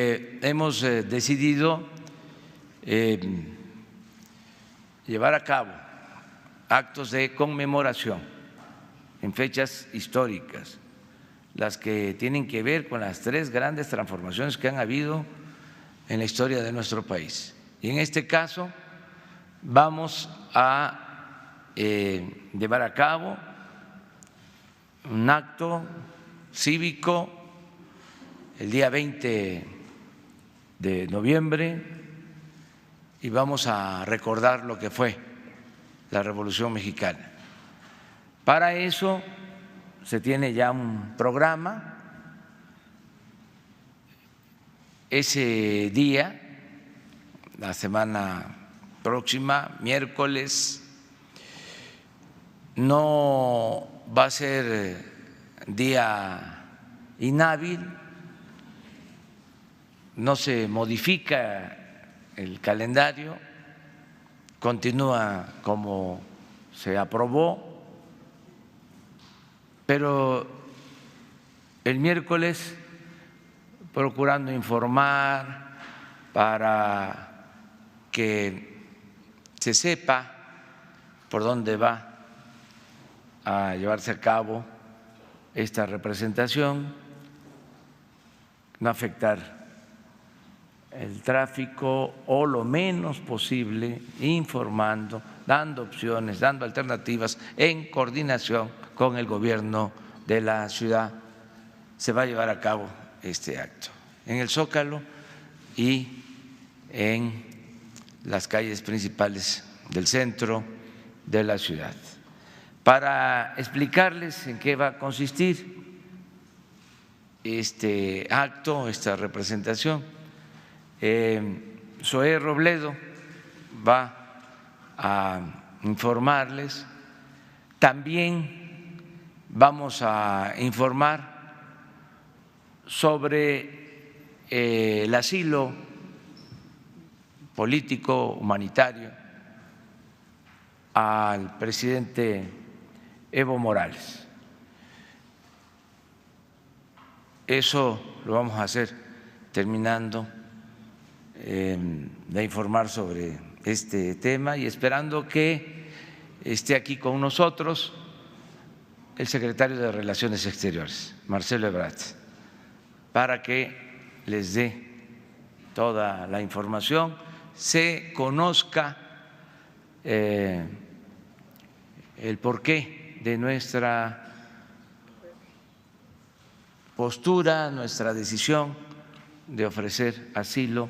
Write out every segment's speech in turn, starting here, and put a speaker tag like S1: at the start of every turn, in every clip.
S1: Hemos decidido llevar a cabo actos de conmemoración en fechas históricas, las que tienen que ver con las tres grandes transformaciones que han habido en la historia de nuestro país. Y en este caso vamos a llevar a cabo un acto cívico el día 20 de noviembre y vamos a recordar lo que fue la Revolución Mexicana. Para eso se tiene ya un programa. Ese día, la semana próxima, miércoles, no va a ser día inhábil, no se modifica el calendario, continúa como se aprobó, pero el miércoles procurando informar para que se sepa por dónde va a llevarse a cabo esta representación, no afectar el tráfico o lo menos posible, informando, dando opciones, dando alternativas en coordinación con el gobierno de la ciudad. Se va a llevar a cabo este acto en el Zócalo y en las calles principales del centro de la ciudad. Para explicarles en qué va a consistir este acto, esta representación, Zoé Robledo va a informarles. También vamos a informar sobre el asilo político humanitario al presidente Evo Morales. Eso lo vamos a hacer terminando de informar sobre este tema y esperando que esté aquí con nosotros el secretario de Relaciones Exteriores, Marcelo Ebrard, para que les dé toda la información, se conozca el porqué de nuestra postura, nuestra decisión de ofrecer asilo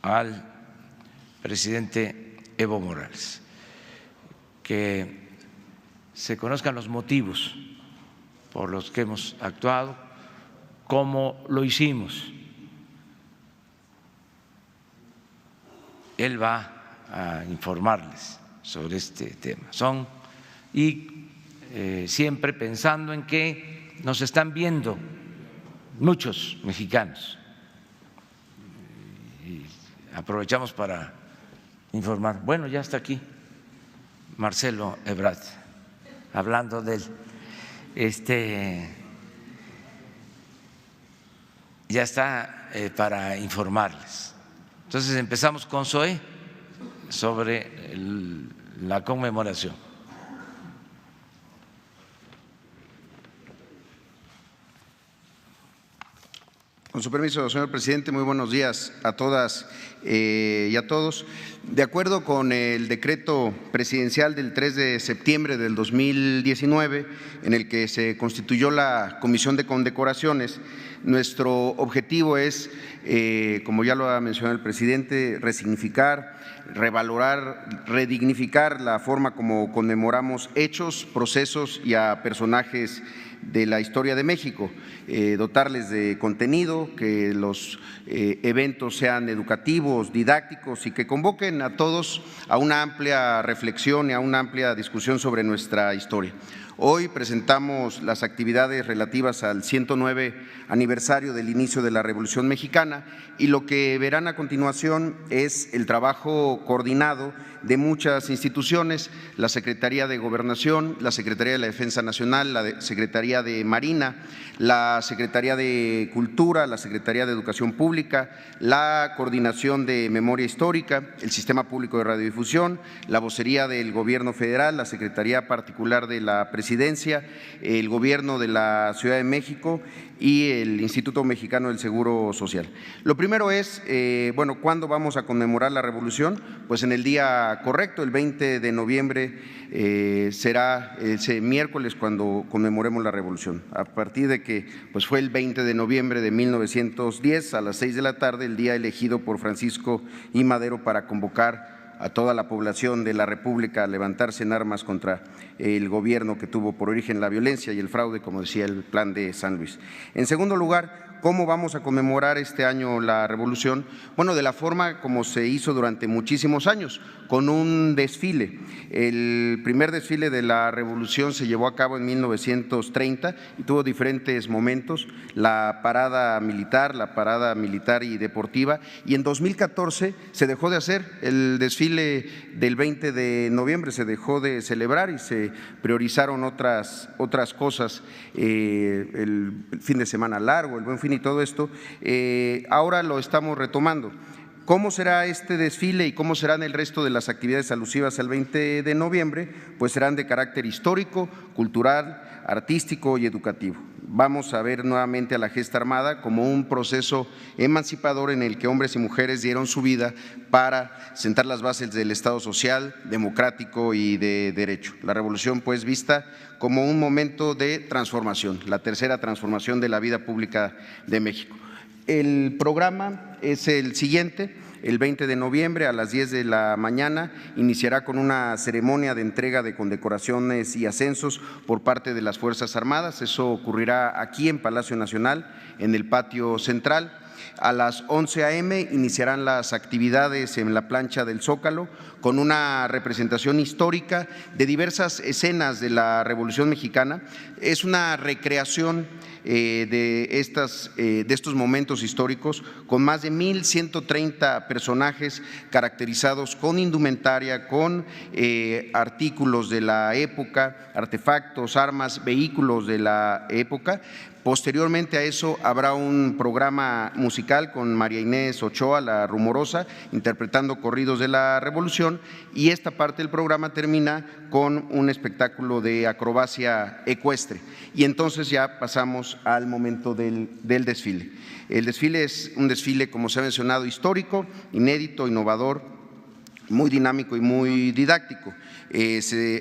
S1: al presidente Evo Morales, que se conozcan los motivos por los que hemos actuado, cómo lo hicimos. Él va a informarles sobre este tema. Siempre pensando en que nos están viendo muchos mexicanos. Aprovechamos para informar. Bueno, ya está aquí Marcelo Ebrard, hablando de él. Ya está para informarles. Entonces empezamos con Zoé sobre la conmemoración.
S2: Con su permiso, señor presidente, muy buenos días a todas y a todos. De acuerdo con el decreto presidencial del 3 de septiembre del 2019, en el que se constituyó la Comisión de Condecoraciones, nuestro objetivo es, como ya lo ha mencionado el presidente, resignificar, revalorar, redignificar la forma como conmemoramos hechos, procesos y a personajes de la historia de México, dotarles de contenido, que los eventos sean educativos, didácticos y que convoquen a todos a una amplia reflexión y a una amplia discusión sobre nuestra historia. Hoy presentamos las actividades relativas al 109 aniversario del inicio de la Revolución Mexicana y lo que verán a continuación es el trabajo coordinado de muchas instituciones, la Secretaría de Gobernación, la Secretaría de la Defensa Nacional, la Secretaría de Marina, la Secretaría de Cultura, la Secretaría de Educación Pública, la Coordinación de Memoria Histórica, el Sistema Público de Radiodifusión, la Vocería del Gobierno Federal, la Secretaría Particular de la Presidencia, el Gobierno de la Ciudad de México y el Instituto Mexicano del Seguro Social. Lo primero es, bueno, ¿cuándo vamos a conmemorar la Revolución? Pues en el día correcto, el 20 de noviembre será ese miércoles cuando conmemoremos la Revolución. A partir de que pues fue el 20 de noviembre de 1910 a las 6 de la tarde, el día elegido por Francisco I. Madero para convocar a toda la población de la República a levantarse en armas contra el gobierno que tuvo por origen la violencia y el fraude, como decía el Plan de San Luis. En segundo lugar, ¿cómo vamos a conmemorar este año la Revolución? Bueno, de la forma como se hizo durante muchísimos años, con un desfile. El primer desfile de la Revolución se llevó a cabo en 1930 y tuvo diferentes momentos, la parada militar y deportiva, y en 2014 se dejó de hacer el desfile del 20 de noviembre, se dejó de celebrar y se priorizaron otras cosas, el fin de semana largo, el Buen Fin y todo esto. Ahora lo estamos retomando. ¿Cómo será este desfile y cómo serán el resto de las actividades alusivas al 20 de noviembre? Pues serán de carácter histórico, cultural, artístico y educativo. Vamos a ver nuevamente a la gesta armada como un proceso emancipador en el que hombres y mujeres dieron su vida para sentar las bases del Estado social, democrático y de derecho. La revolución pues vista como un momento de transformación, la tercera transformación de la vida pública de México. El programa es el siguiente. El 20 de noviembre a las 10 de la mañana iniciará con una ceremonia de entrega de condecoraciones y ascensos por parte de las Fuerzas Armadas. Eso ocurrirá aquí en Palacio Nacional, en el patio central. A las 11 a.m. iniciarán las actividades en la plancha del Zócalo con una representación histórica de diversas escenas de la Revolución Mexicana. Es una recreación de estos momentos históricos con más de 1,130 personajes caracterizados con indumentaria, con artículos de la época, artefactos, armas, vehículos de la época. Posteriormente a eso habrá un programa musical con María Inés Ochoa, la Rumorosa, interpretando corridos de la Revolución, y esta parte del programa termina con un espectáculo de acrobacia ecuestre. Y entonces ya pasamos al momento del desfile. El desfile es un desfile, como se ha mencionado, histórico, inédito, innovador, muy dinámico y muy didáctico.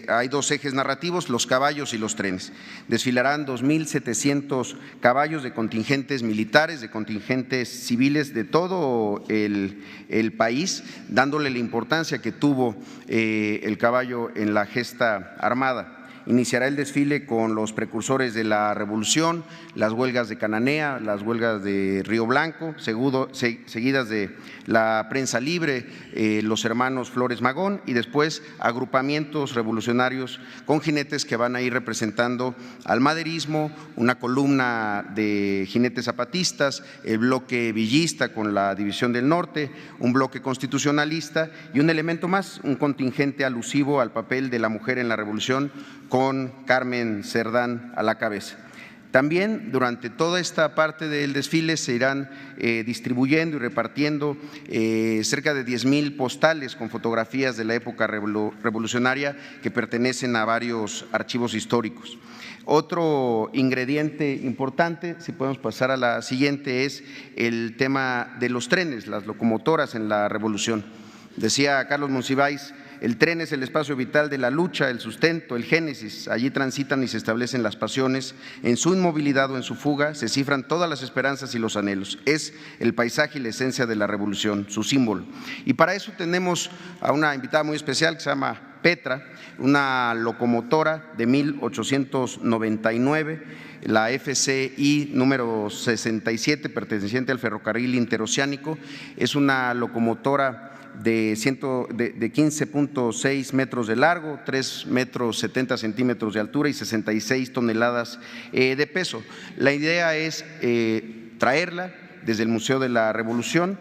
S2: Hay dos ejes narrativos, los caballos y los trenes. Desfilarán 2,700 caballos de contingentes militares, de contingentes civiles de todo el país, dándole la importancia que tuvo el caballo en la gesta armada. Iniciará el desfile con los precursores de la Revolución, las huelgas de Cananea, las huelgas de Río Blanco, seguidas de la Prensa Libre, los hermanos Flores Magón, y después agrupamientos revolucionarios con jinetes que van a ir representando al maderismo, una columna de jinetes zapatistas, el bloque villista con la División del Norte, un bloque constitucionalista y un elemento más, un contingente alusivo al papel de la mujer en la Revolución, con Carmen Cerdán a la cabeza. También durante toda esta parte del desfile se irán distribuyendo y repartiendo cerca de 10,000 postales con fotografías de la época revolucionaria que pertenecen a varios archivos históricos. Otro ingrediente importante, si podemos pasar a la siguiente, es el tema de los trenes, las locomotoras en la Revolución. Decía Carlos Monsiváis: el tren es el espacio vital de la lucha, el sustento, el génesis. Allí transitan y se establecen las pasiones. En su inmovilidad o en su fuga se cifran todas las esperanzas y los anhelos. Es el paisaje y la esencia de la revolución, su símbolo. Y para eso tenemos a una invitada muy especial que se llama Petra, una locomotora de 1899, la FCI número 67, perteneciente al Ferrocarril Interoceánico. Es una locomotora de 15.6 metros de largo, 3 metros 70 centímetros de altura y 66 toneladas de peso. La idea es traerla desde el Museo de la Revolución.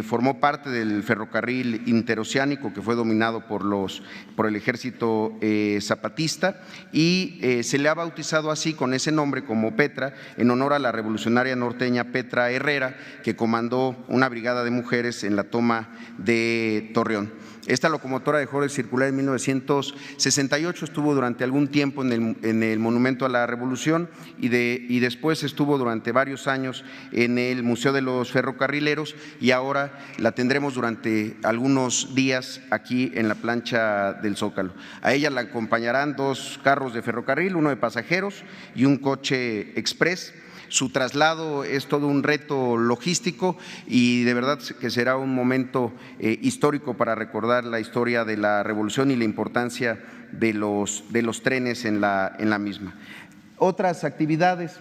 S2: Formó parte del ferrocarril interoceánico que fue dominado por el ejército zapatista y se le ha bautizado así, con ese nombre, como Petra, en honor a la revolucionaria norteña Petra Herrera, que comandó una brigada de mujeres en la toma de Torreón. Esta locomotora dejó de circular en 1968, estuvo durante algún tiempo en el Monumento a la Revolución y después estuvo durante varios años en el Museo de los Ferrocarrileros, y ahora la tendremos durante algunos días aquí en la plancha del Zócalo. A ella la acompañarán 2 carros de ferrocarril, uno de pasajeros y un coche express. Su traslado es todo un reto logístico y de verdad que será un momento histórico para recordar la historia de la Revolución y la importancia de los trenes en la misma. Otras actividades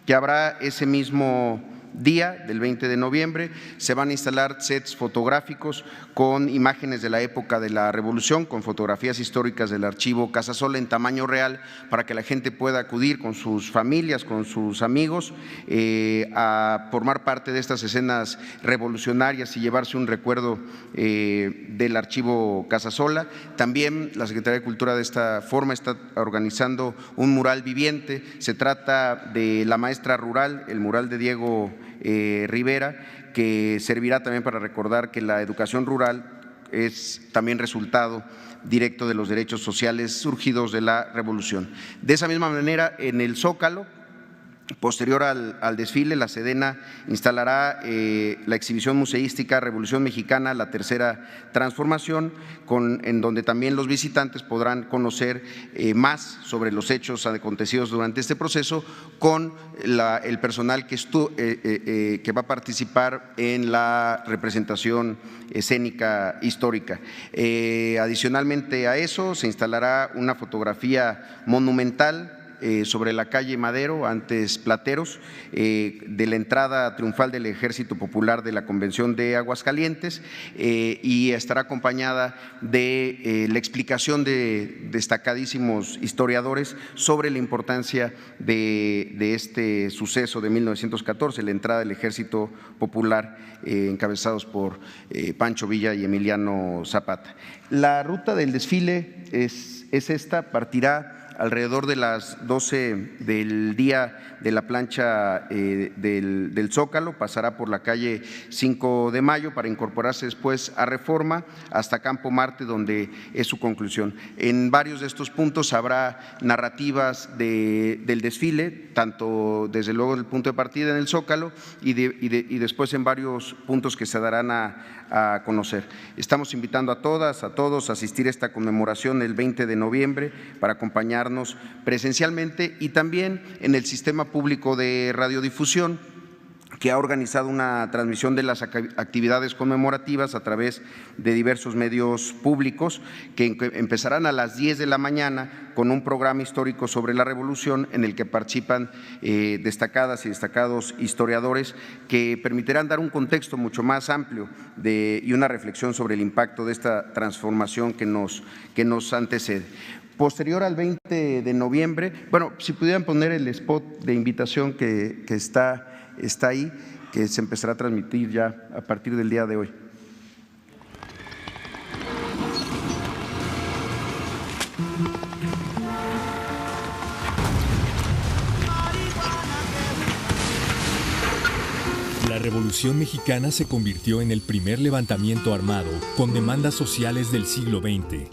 S2: que habrá ese mismo día, del 20 de noviembre, se van a instalar sets fotográficos con imágenes de la época de la Revolución, con fotografías históricas del archivo Casasola en tamaño real, para que la gente pueda acudir con sus familias, con sus amigos, a formar parte de estas escenas revolucionarias y llevarse un recuerdo del archivo Casasola. También la Secretaría de Cultura de esta forma está organizando un mural viviente. Se trata de La Maestra Rural, el mural de Diego Rivera, que servirá también para recordar que la educación rural es también resultado directo de los derechos sociales surgidos de la Revolución. De esa misma manera, en el Zócalo, posterior al desfile, la Sedena instalará la exhibición museística Revolución Mexicana, la tercera transformación, en donde también los visitantes podrán conocer más sobre los hechos acontecidos durante este proceso, con el personal que va a participar en la representación escénica histórica. Adicionalmente a eso, se instalará una fotografía monumental sobre la calle Madero, antes Plateros, de la entrada triunfal del Ejército Popular de la Convención de Aguascalientes, y estará acompañada de la explicación de destacadísimos historiadores sobre la importancia de este suceso de 1914, la entrada del Ejército Popular, encabezados por Pancho Villa y Emiliano Zapata. La ruta del desfile es esta, partirá alrededor de las 12 del día de la plancha del Zócalo, pasará por la calle 5 de Mayo para incorporarse después a Reforma hasta Campo Marte, donde es su conclusión. En varios de estos puntos habrá narrativas del desfile, tanto desde luego del punto de partida en el Zócalo y después en varios puntos que se darán a conocer. Estamos invitando a todas, a todos a asistir a esta conmemoración el 20 de noviembre para acompañarnos presencialmente y también en el sistema público de radiodifusión, que ha organizado una transmisión de las actividades conmemorativas a través de diversos medios públicos, que empezarán a las 10 de la mañana con un programa histórico sobre la Revolución en el que participan destacadas y destacados historiadores que permitirán dar un contexto mucho más amplio y una reflexión sobre el impacto de esta transformación que nos antecede. Posterior al 20 de noviembre, bueno, si pudieran poner el spot de invitación que está ahí, que se empezará a transmitir ya a partir del día de hoy.
S3: La Revolución Mexicana se convirtió en el primer levantamiento armado con demandas sociales del siglo XX.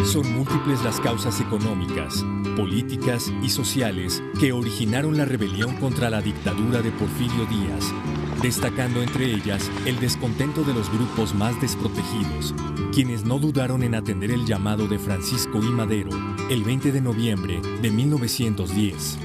S3: Son múltiples las causas económicas, políticas y sociales que originaron la rebelión contra la dictadura de Porfirio Díaz, destacando entre ellas el descontento de los grupos más desprotegidos, quienes no dudaron en atender el llamado de Francisco I. Madero el 20 de noviembre de 1910.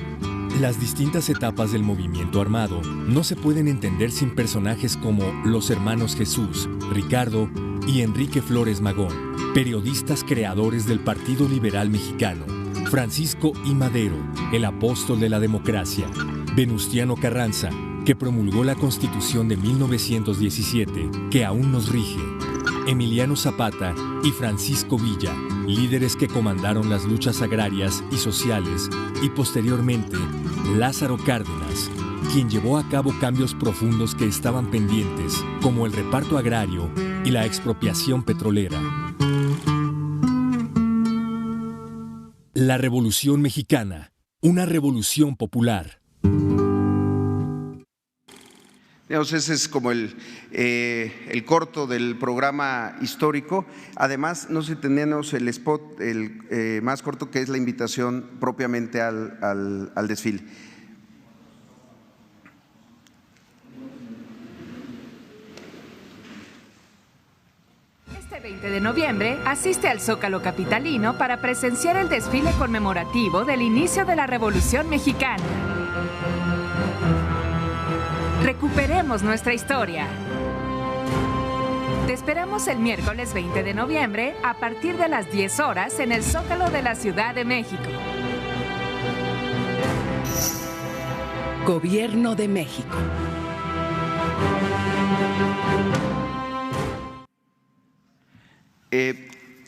S3: Las distintas etapas del movimiento armado no se pueden entender sin personajes como los hermanos Jesús, Ricardo y Enrique Flores Magón, periodistas creadores del Partido Liberal Mexicano, Francisco I. Madero, el apóstol de la democracia, Venustiano Carranza, que promulgó la Constitución de 1917, que aún nos rige, Emiliano Zapata y Francisco Villa, líderes que comandaron las luchas agrarias y sociales, y posteriormente Lázaro Cárdenas, quien llevó a cabo cambios profundos que estaban pendientes, como el reparto agrario y la expropiación petrolera. La Revolución Mexicana, una revolución popular.
S2: Ese es como el corto del programa histórico. Además, no sé si tenemos el spot más corto, que es la invitación propiamente al desfile.
S4: Este 20 de noviembre asiste al Zócalo capitalino para presenciar el desfile conmemorativo del inicio de la Revolución Mexicana. Recuperemos nuestra historia. Te esperamos el miércoles 20 de noviembre a partir de las 10 horas en el Zócalo de la Ciudad de México.
S5: Gobierno de México.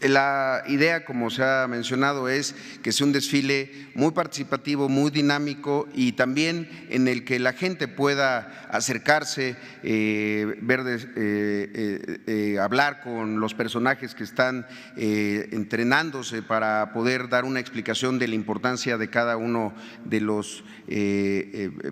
S2: La idea, como se ha mencionado, es que sea un desfile muy participativo, muy dinámico y también en el que la gente pueda acercarse, hablar con los personajes que están entrenándose para poder dar una explicación de la importancia de cada uno de los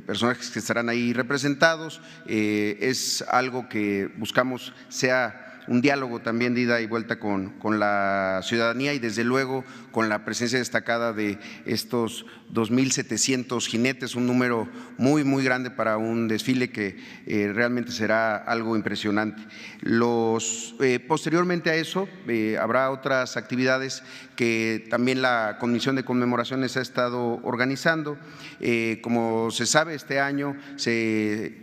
S2: personajes que estarán ahí representados. Es algo que buscamos sea un diálogo también de ida y vuelta con la ciudadanía y desde luego con la presencia destacada de estos 2,700 jinetes, un número muy, muy grande para un desfile que realmente será algo impresionante. Posteriormente a eso habrá otras actividades que también la Comisión de Conmemoraciones ha estado organizando. Como se sabe, este año se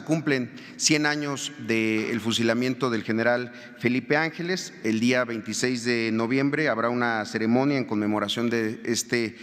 S2: cumplen 100 años del fusilamiento del general Felipe Ángeles. El día 26 de noviembre habrá una ceremonia en conmemoración de este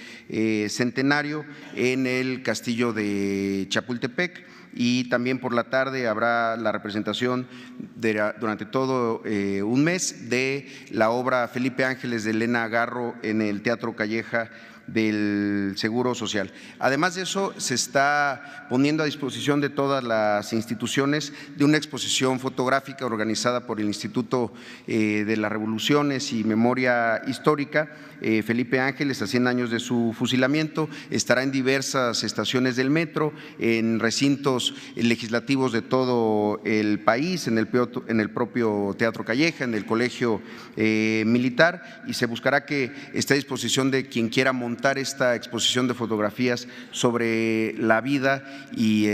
S2: centenario en el castillo de Chapultepec. Y también por la tarde habrá la representación durante todo un mes de la obra Felipe Ángeles de Elena Garro en el Teatro Calleja del Seguro Social. Además de eso, se está poniendo a disposición de todas las instituciones de una exposición fotográfica organizada por el Instituto de las Revoluciones y Memoria Histórica. Felipe Ángeles, a 100 años de su fusilamiento, estará en diversas estaciones del metro, en recintos legislativos de todo el país, en el propio Teatro Calleja, en el Colegio Militar, y se buscará que esté a disposición de quien quiera montar esta exposición de fotografías sobre la vida y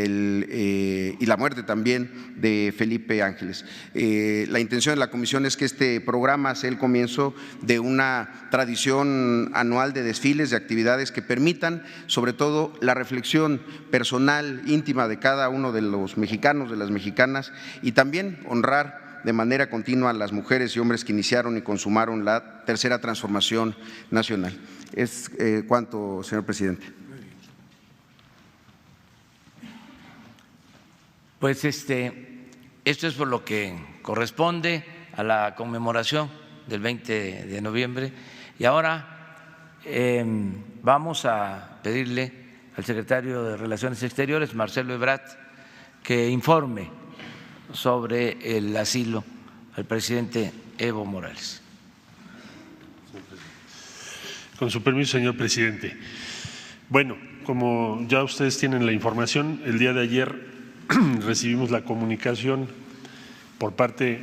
S2: la muerte también de Felipe Ángeles. La intención de la comisión es que este programa sea el comienzo de una tradición anual de desfiles, de actividades que permitan sobre todo la reflexión personal, íntima de cada uno de los mexicanos, de las mexicanas, y también honrar de manera continua a las mujeres y hombres que iniciaron y consumaron la tercera transformación nacional. Es cuanto, señor presidente.
S1: Pues esto es por lo que corresponde a la conmemoración del 20 de noviembre. Y ahora vamos a pedirle al secretario de Relaciones Exteriores, Marcelo Ebrard, que informe sobre el asilo al presidente Evo Morales.
S6: Con su permiso, señor presidente. Bueno, como ya ustedes tienen la información, el día de ayer recibimos la comunicación por parte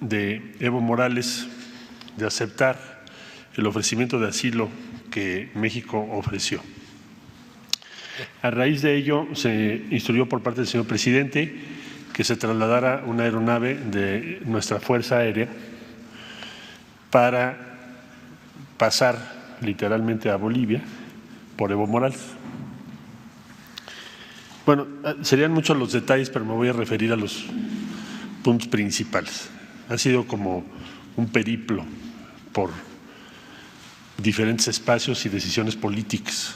S6: de Evo Morales de aceptar el ofrecimiento de asilo que México ofreció. A raíz de ello, se instruyó por parte del señor presidente que se trasladara una aeronave de nuestra Fuerza Aérea para pasar literalmente a Bolivia por Evo Morales. Bueno, serían muchos los detalles, pero me voy a referir a los puntos principales. Ha sido como un periplo por diferentes espacios y decisiones políticas.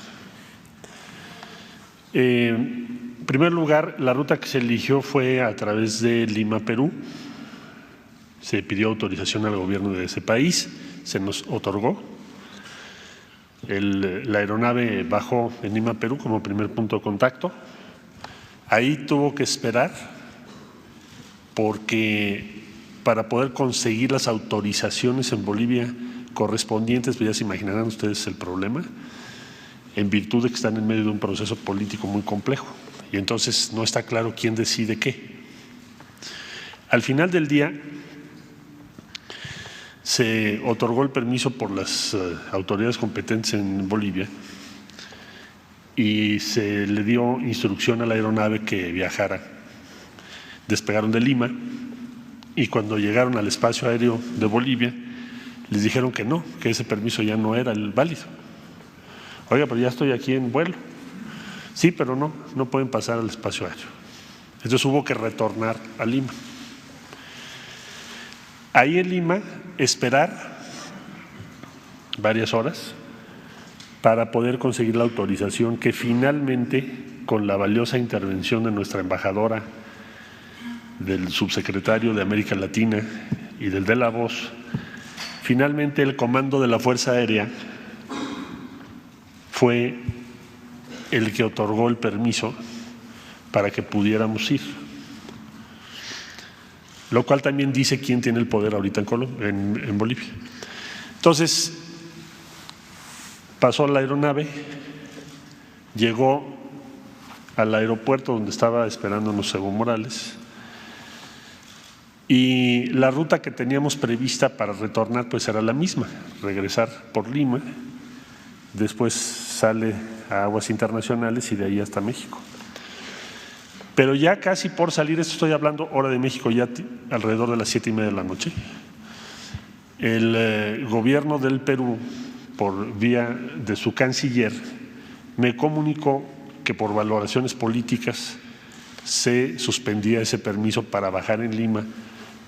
S6: En primer lugar, la ruta que se eligió fue a través de Lima, Perú. Se pidió autorización al gobierno de ese país, se nos otorgó. La aeronave bajó en Lima, Perú, como primer punto de contacto. Ahí tuvo que esperar porque para poder conseguir las autorizaciones en Bolivia correspondientes, pues ya se imaginarán ustedes el problema, en virtud de que están en medio de un proceso político muy complejo y entonces no está claro quién decide qué. Al final del día se otorgó el permiso por las autoridades competentes en Bolivia y se le dio instrucción a la aeronave que viajara. Despegaron de Lima y cuando llegaron al espacio aéreo de Bolivia les dijeron que no, que ese permiso ya no era el válido. Oiga, pero ya estoy aquí en vuelo. Sí, pero no pueden pasar al espacio aéreo. Entonces hubo que retornar a Lima. Ahí en Lima esperar varias horas para poder conseguir la autorización que finalmente, con la valiosa intervención de nuestra embajadora, del subsecretario de América Latina y del de la Voz, finalmente el comando de la Fuerza Aérea fue el que otorgó el permiso para que pudiéramos ir. Lo cual también dice quién tiene el poder ahorita en Bolivia. Entonces, pasó la aeronave, llegó al aeropuerto donde estaba esperándonos Evo Morales y la ruta que teníamos prevista para retornar pues era la misma, regresar por Lima, después sale a aguas internacionales y de ahí hasta México. Pero ya casi por salir, esto estoy hablando hora de México, ya alrededor de las 7:30 de la noche, el gobierno del Perú, por vía de su canciller, me comunicó que por valoraciones políticas se suspendía ese permiso para bajar en Lima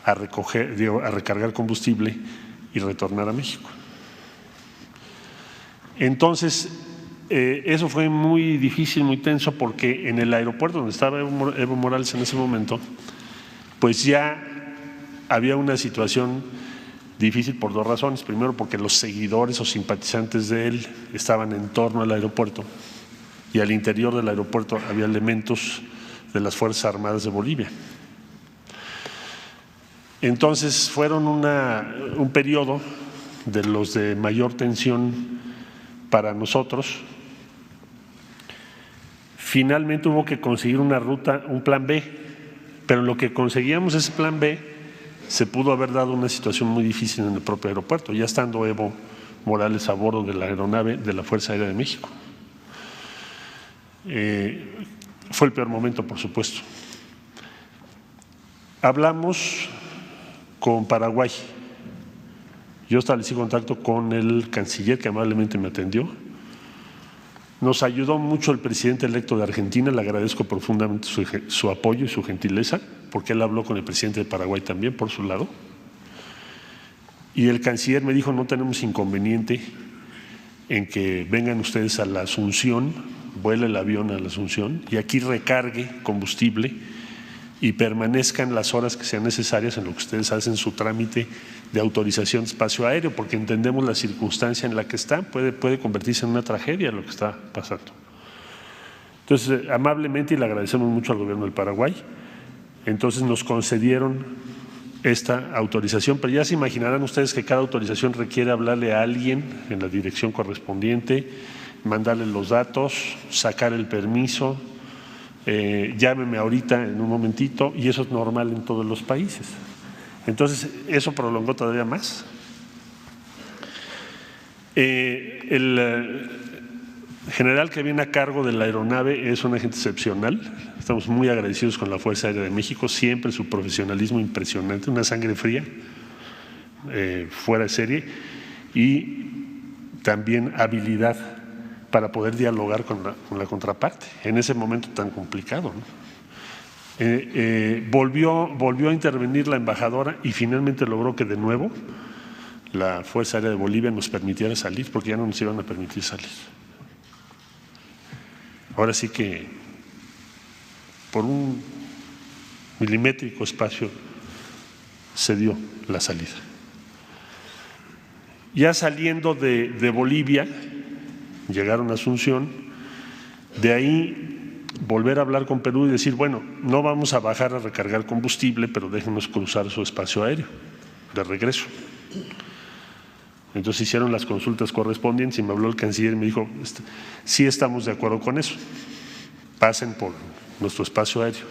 S6: a recargar combustible y retornar a México. Entonces, eso fue muy difícil, muy tenso, porque en el aeropuerto donde estaba Evo Morales en ese momento, pues ya había una situación difícil por dos razones. Primero, porque los seguidores o simpatizantes de él estaban en torno al aeropuerto y al interior del aeropuerto había elementos de las Fuerzas Armadas de Bolivia. Entonces fueron un periodo de los de mayor tensión para nosotros. Finalmente hubo que conseguir una ruta, un plan B, pero en lo que conseguíamos ese plan B se pudo haber dado una situación muy difícil en el propio aeropuerto, ya estando Evo Morales a bordo de la aeronave de la Fuerza Aérea de México. Fue el peor momento, por supuesto. Hablamos con Paraguay. Yo establecí contacto con el canciller que amablemente me atendió. Nos ayudó mucho el presidente electo de Argentina, le agradezco profundamente su apoyo y su gentileza, porque él habló con el presidente de Paraguay también por su lado. Y el canciller me dijo: no tenemos inconveniente en que vengan ustedes a la Asunción, vuele el avión a la Asunción y aquí recargue combustible y permanezcan las horas que sean necesarias en lo que ustedes hacen su trámite de autorización de espacio aéreo, porque entendemos la circunstancia en la que está, puede convertirse en una tragedia lo que está pasando. Entonces, amablemente, y le agradecemos mucho al gobierno del Paraguay, entonces nos concedieron esta autorización, pero ya se imaginarán ustedes que cada autorización requiere hablarle a alguien en la dirección correspondiente, mandarle los datos, sacar el permiso, llámeme ahorita en un momentito, y eso es normal en todos los países. Entonces, eso prolongó todavía más. El general que viene a cargo de la aeronave es un agente excepcional. Estamos muy agradecidos con la Fuerza Aérea de México, siempre su profesionalismo impresionante, una sangre fría, fuera de serie, y también habilidad para poder dialogar con la contraparte en ese momento tan complicado, ¿no? Volvió a intervenir la embajadora y finalmente logró que de nuevo la Fuerza Aérea de Bolivia nos permitiera salir, porque ya no nos iban a permitir salir. Ahora sí que por un milimétrico espacio se dio la salida. Ya saliendo de Bolivia, llegaron a Asunción, de ahí volver a hablar con Perú y decir, bueno, no vamos a bajar a recargar combustible, pero déjenos cruzar su espacio aéreo de regreso. Entonces hicieron las consultas correspondientes y me habló el canciller y me dijo, sí estamos de acuerdo con eso, pasen por nuestro espacio aéreo.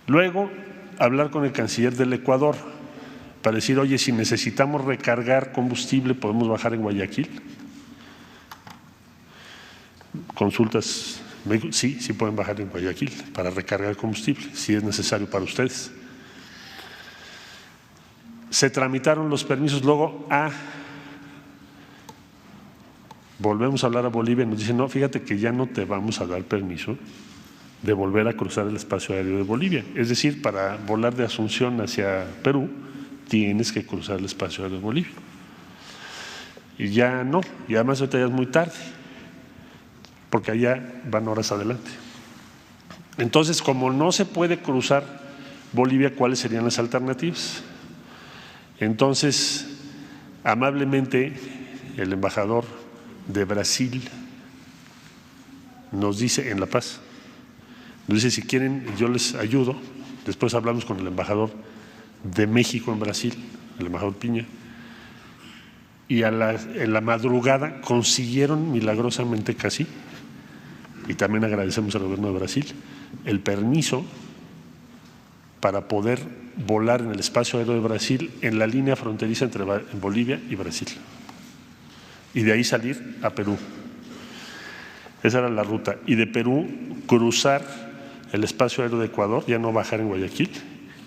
S6: Luego, hablar con el canciller del Ecuador para decir, oye, si necesitamos recargar combustible, ¿podemos bajar en Guayaquil? Consultas, me dijo, sí pueden bajar en Guayaquil para recargar combustible, si es necesario para ustedes. Se tramitaron los permisos, luego volvemos a hablar a Bolivia y nos dicen, no, fíjate que ya no te vamos a dar permiso de volver a cruzar el espacio aéreo de Bolivia. Es decir, para volar de Asunción hacia Perú, tienes que cruzar el espacio aéreo de Bolivia. Y ya no, y además ahorita ya es muy tarde, porque allá van horas adelante. Entonces, como no se puede cruzar Bolivia, ¿cuáles serían las alternativas? Entonces, amablemente, el embajador de Brasil nos dice en La Paz, nos dice, si quieren yo les ayudo. Después hablamos con el embajador de México en Brasil, el embajador Piña, y en la madrugada consiguieron milagrosamente casi, y también agradecemos al gobierno de Brasil, el permiso para poder volar en el espacio aéreo de Brasil en la línea fronteriza entre Bolivia y Brasil, y de ahí salir a Perú. Esa era la ruta, y de Perú cruzar el espacio aéreo de Ecuador, ya no bajar en Guayaquil,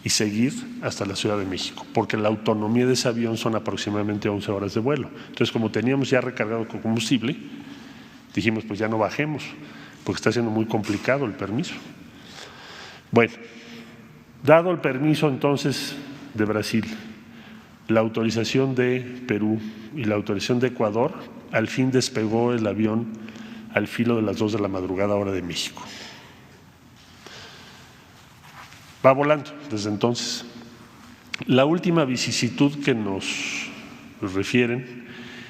S6: y seguir hasta la Ciudad de México, porque la autonomía de ese avión son aproximadamente 11 horas de vuelo. Entonces, como teníamos ya recargado con combustible, dijimos, pues ya no bajemos, porque está siendo muy complicado el permiso. Bueno, dado el permiso entonces de Brasil, la autorización de Perú y la autorización de Ecuador, al fin despegó el avión al filo de las 2 de la madrugada, hora de México. Va volando desde entonces. La última vicisitud que nos refieren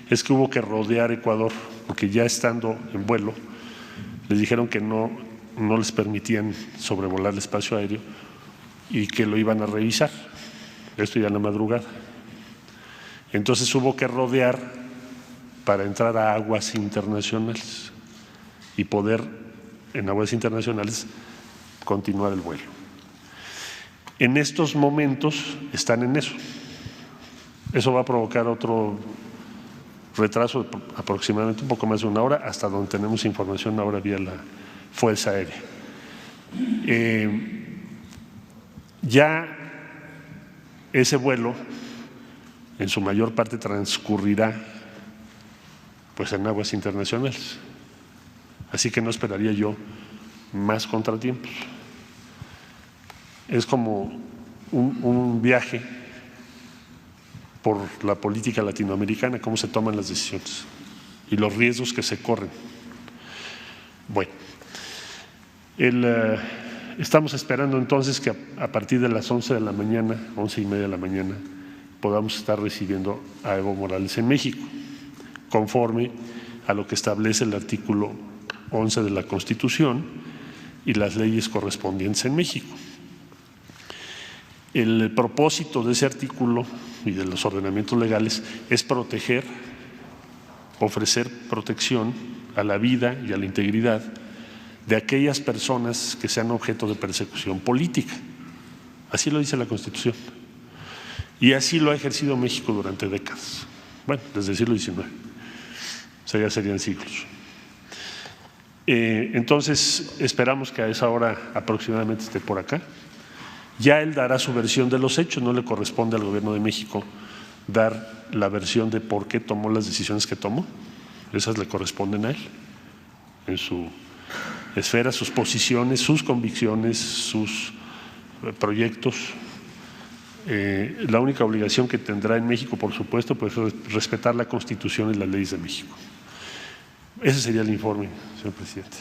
S6: es que hubo que rodear Ecuador, porque ya estando en vuelo, les dijeron que no les permitían sobrevolar el espacio aéreo y que lo iban a revisar. Esto ya en la madrugada. Entonces hubo que rodear para entrar a aguas internacionales y poder en aguas internacionales continuar el vuelo. En estos momentos están en eso. Eso va a provocar otro retraso de aproximadamente un poco más de 1 hora, hasta donde tenemos información ahora vía la Fuerza Aérea. Ya ese vuelo en su mayor parte transcurrirá pues en aguas internacionales, así que no esperaría yo más contratiempos. Es como un viaje por la política latinoamericana, cómo se toman las decisiones y los riesgos que se corren. Bueno, estamos esperando entonces que a partir de las 11 de la mañana, 11:30 de la mañana, podamos estar recibiendo a Evo Morales en México, conforme a lo que establece el artículo 11 de la Constitución y las leyes correspondientes en México. El propósito de ese artículo y de los ordenamientos legales es proteger, ofrecer protección a la vida y a la integridad de aquellas personas que sean objeto de persecución política. Así lo dice la Constitución. Y así lo ha ejercido México durante décadas. Bueno, desde el siglo XIX. O sea, ya serían siglos. Entonces, esperamos que a esa hora aproximadamente esté por acá. Ya él dará su versión de los hechos, no le corresponde al Gobierno de México dar la versión de por qué tomó las decisiones que tomó. Esas le corresponden a él, en su esfera, sus posiciones, sus convicciones, sus proyectos. La única obligación que tendrá en México, por supuesto, pues es respetar la Constitución y las leyes de México. Ese sería el informe, señor presidente.